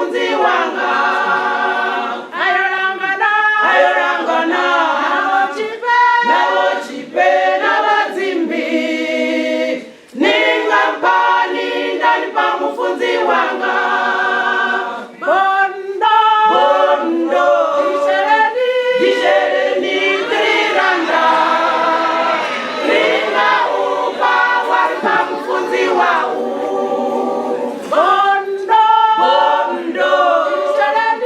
mufunzi wanga ayolangana nabo chipe nabazimbi ningampani ndani pa mufunzi wanga bondo dishereni triranda ninga upa waripa mufunzi wau bondo dishereni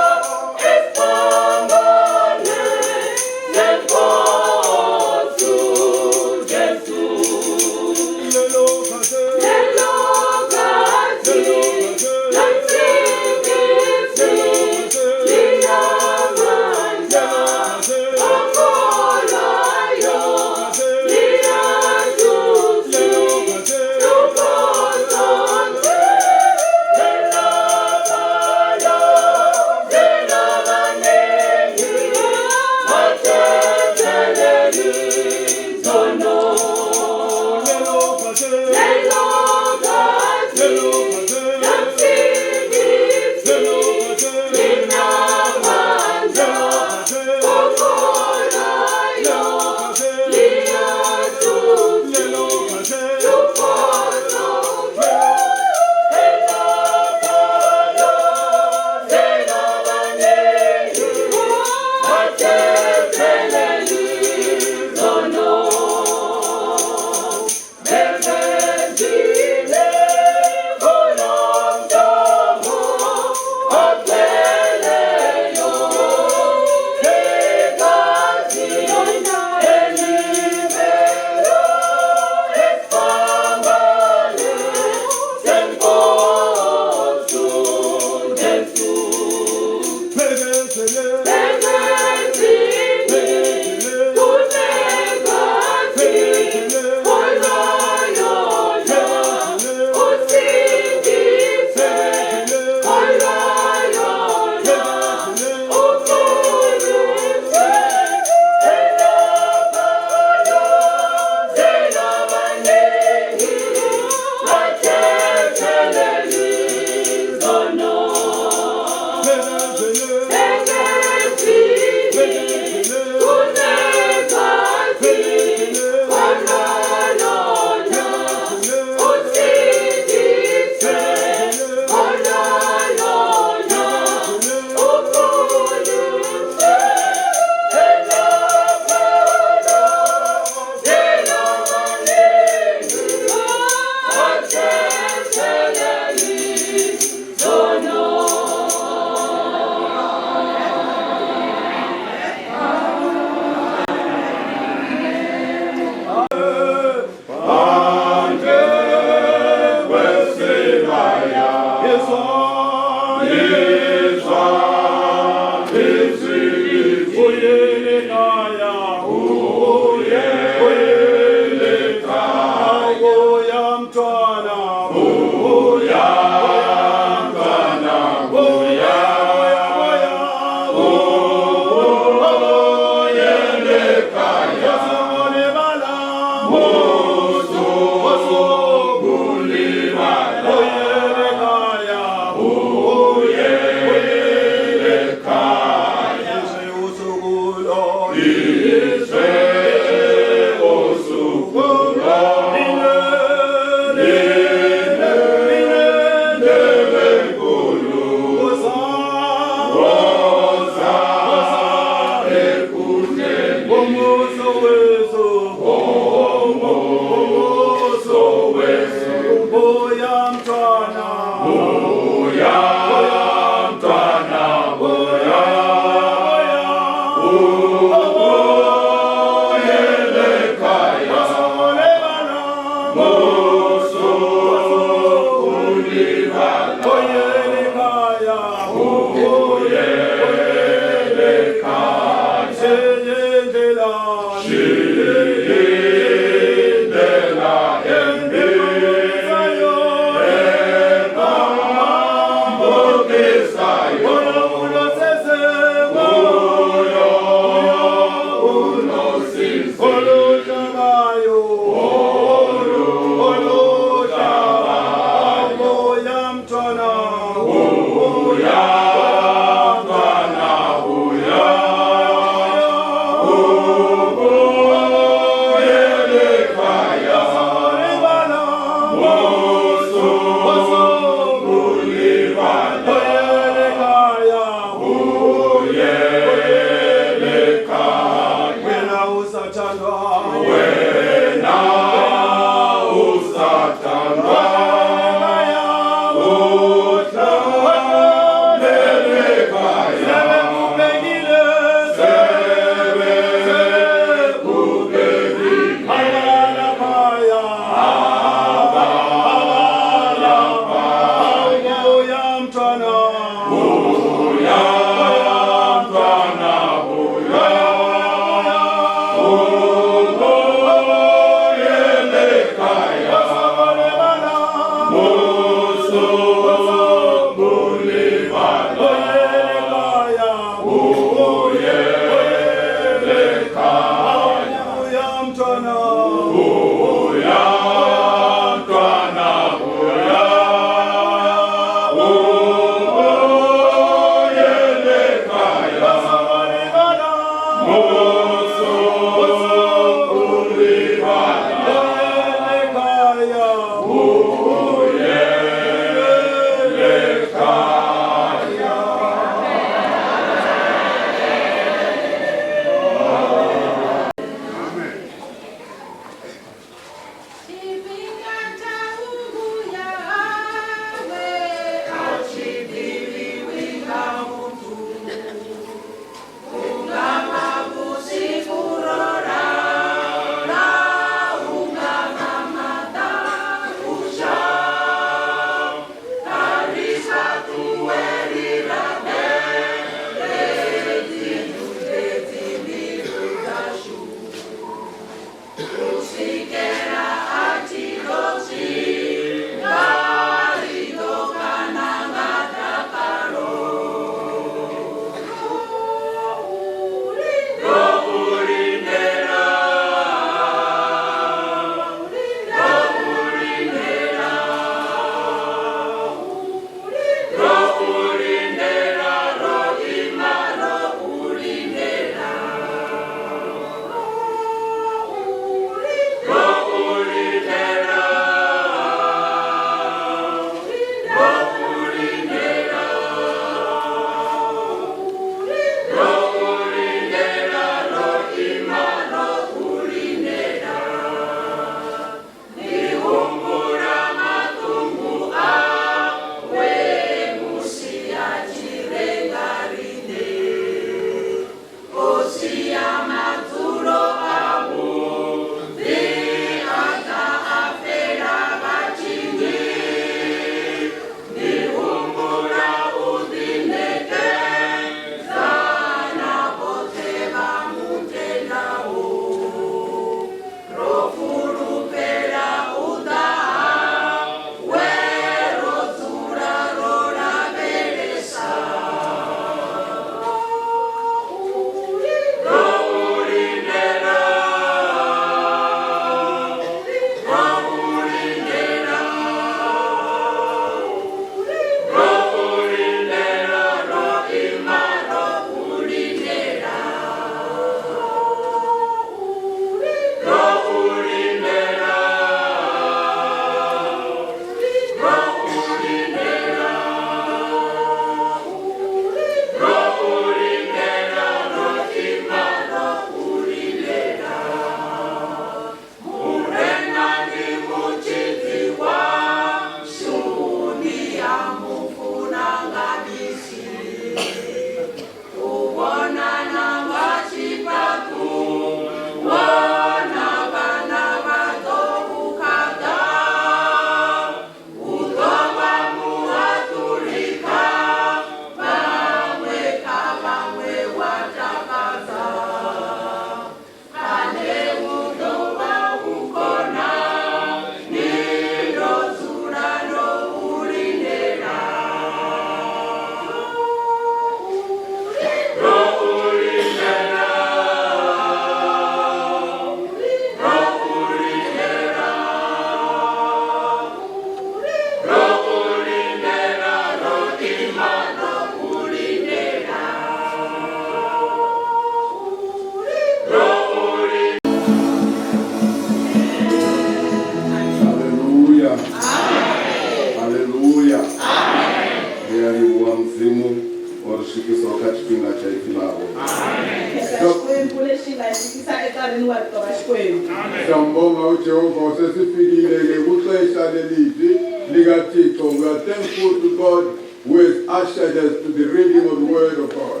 Siyambonga uJehova sesifikile ke kuxesha lelithi likaThixo. We are thankful to God who has ushered us to the reading of the word of God.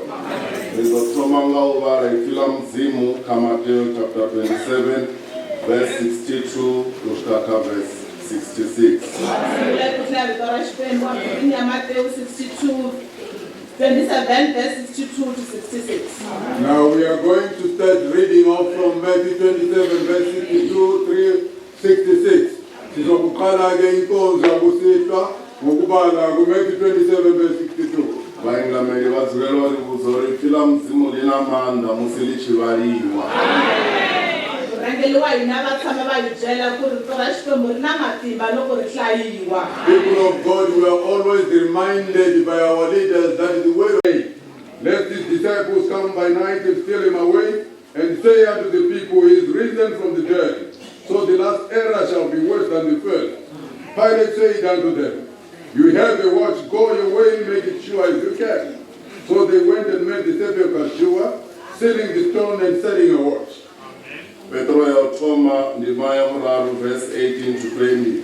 Ngizosoma ngawubala ifilamu Matthew chapter 27 verse 62 kushaka verse 66. Matthew 62 27 verse 62 to 66. Now we are going to start reading off from Matthew 27 verse 62 through 66. Sizokuqala ke inkonzo yakusihlwa ngokubala ku Matthew 27 verse 62. Bayingameli bazikelwa ukuzora ifilamu linamandla musilichivaliwa. People of God, we are always reminded by our leaders that the way, let his disciples come by night and steal him away, and say unto the people, he is risen from the dead. So the last era shall be worse than the first. Pilate said unto them, you have a watch, go your way and make it sure as you can. So they went and made the sepulchre sure, sealing the stone and setting a watch. Petro yauthoma ndima ya muraru verse 18 to 20.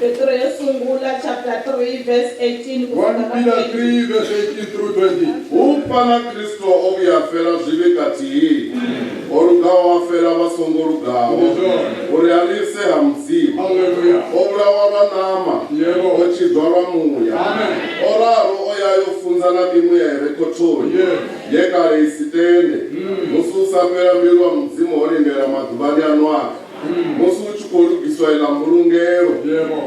Petro yasungula chapter 3 verse 18 1 Peter 3 verse 18 through 20. Upana Kristo okuyafela zvive kati orugawa wafela vasongo rugawa urealise hamzimu obulawa vanama ochidwarwa muya oraro oyayofunzana mimuya irekotori yekare isitende mususapera mbiru wa mzimu orindera madhubani anwaka musu uchikolugiswa ila murungero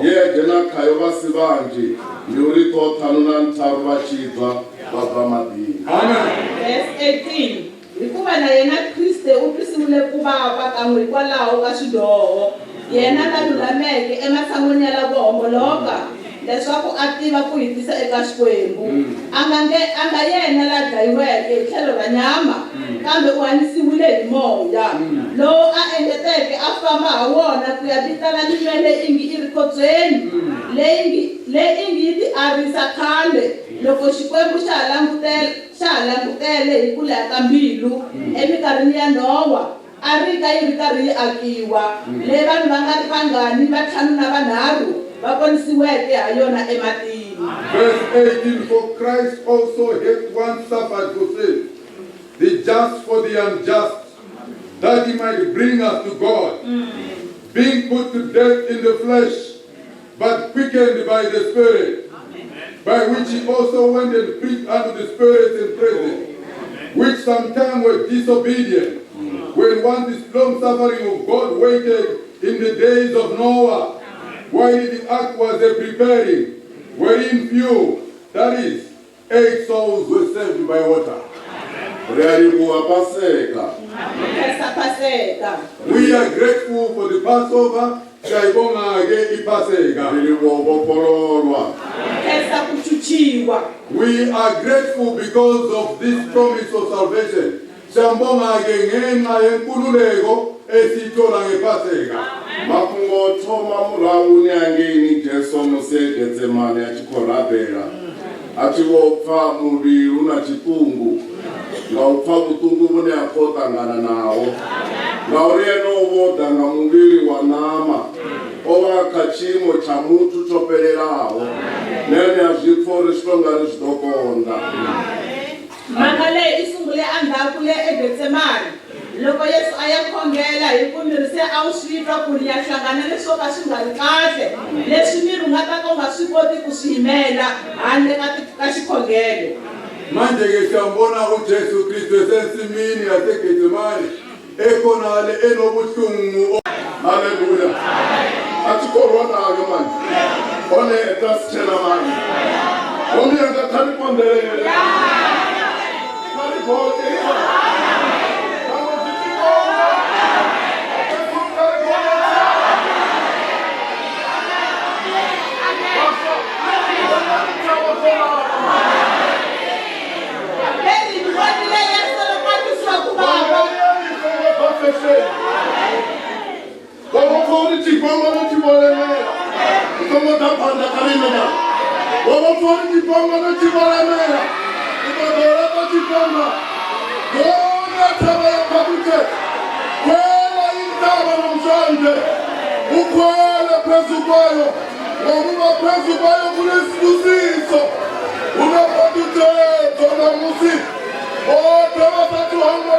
yegena kayo vasi vanji ndiurito tanuna ntaru vachidwa vabva madini. Verse 18. Hikuva na yena Kriste upisiwile ku Baba kan'we hikwalaho ka swidyoho yena la lulameke ematshan'wini ya lavo homboloka leswaku a tiva ku hitisa eka Xikwembu anga yena la dlayiweke hi tlhelo ra nyama kambe u hanyisiwile hi moya lowu a engeteke a famba ha wona ku ya vitana mimele ingi i ri khotsweni leyi ingi yi ti arisa khale loko Xikwembu xa ha langutele hi ku leha ka mbilu eminkarhini ya Nowa a rika yi ri karhi yi akiwa leyi vanhu va nga ri vangani vantlhanu na vanharhu va ponisiweke ha yona ematini. Verse 18, for Christ also hath once suffered for sin, the just for the unjust, that he might bring us to God, being put to death in the flesh, but quickened by the Spirit, by which he also went and preached unto the spirits in prison, which sometime were disobedient, when once the long suffering of God waited in the days of Noah, while the ark was preparing, wherein few, that is, 8 souls were saved by water. We are grateful for the Passover. We are grateful because of this promise of salvation. Makungo thoma murauni angeni Jesu musegetsemane achikorabhera achivopfa muviri una chitungu ngaupfa kutungu vune akotangana nawo ngauriye novodanga muviri wa nama ovaka chimo cha mutu chopererawo nene azvipfori zvitongari zvidokonda. Mhaka leyi i sungule endzhaku le eGetsemani loko Yesu a ya khongela hi ku miri se a wu swi twa ku ya hlangana leswo ka swi nga ri kahle leswi miri u nga ta ka u nga swi koti ku swi yimela handle ka xikhongelo. Manje ke siyambona uJesu Kristu esensimini yaseGetsemani ekhonale enobuhlungu. Haleluya. Atikorwa nayo manje one etasithela manje omyenza khalipondele Go, ukhwele phezu kwayo, ngokuba phezu kwayo kunesibusiso. Unaphatha uthetho namusi, kodwa basathi uhamba